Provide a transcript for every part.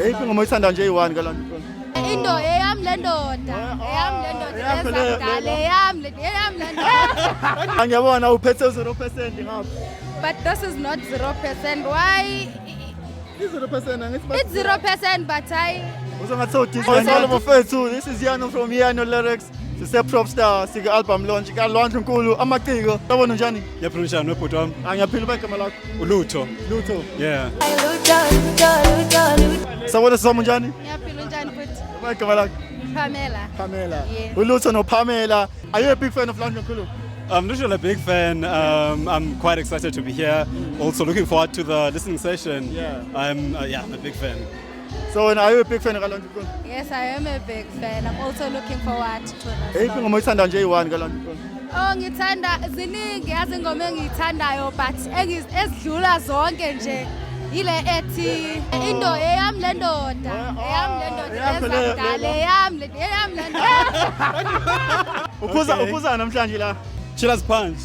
eyiphi ingoma oyithanda nje eyi-1 kalonto? Indo eyam le ndoda, eyam le ndoda, ezakudala eyam le ndoda. Angiyabona uphethe 0% ngapha. But this is not 0%. Why? I-0% angithi It's 0%, but uzongathi sewudisayinala bafethu. This is Yano from Yano Lyrics. Sise-Propstar, sike-album launch kaLwandle Nkulu amaciko. Yabona njani? Yaphila njani webhuti wami? Ngiyaphila bagama lakho. Ulutho. Lutho. Yeah. Sawona sisamo njani? Ngiyaphila njani futhi? Bagama lakho. Pamela. Pamela. Yes. Ulutho noPamela. Are you a big fan of Lwandle Nkulu? I'm literally a big fan. I'm quite excited to be here. Also looking forward to the listening session. Yeah. I'm a big fan. So are you a big fan of Lwandle Nkulu? Yes, I am a big fan. I'm also looking forward to Eyiphi this. ingoma oyithanda nje eyi-1 kalonto Nkulu? Oh, ngithanda ziningi yazingoma engiyithandayo but esidlula zonke nje ile ethi indo eyam le ndoda, eyam le ndoda, ezakudala eyam le ndoda. Uphuza namhlanje la. Chillers Punch.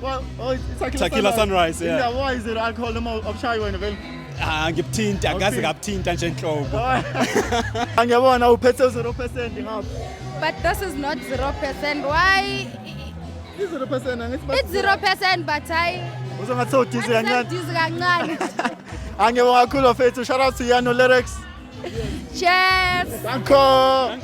Well, it's Tequila Sunrise, yeah. Why is it alcohol noma abushayi wena vele? Ngibuthinta, akaze ngabuthinta nje enhlobo. Angiyabona uphethe 0% ngapha. But this is not 0%. Why? I-0% angithi It's 0%, but uzongathi sewudisi kancane. Dizi kancane. Angiyabonga kakhulu bafethu. Shout out to Yano Lyrics. Cheers. Danko.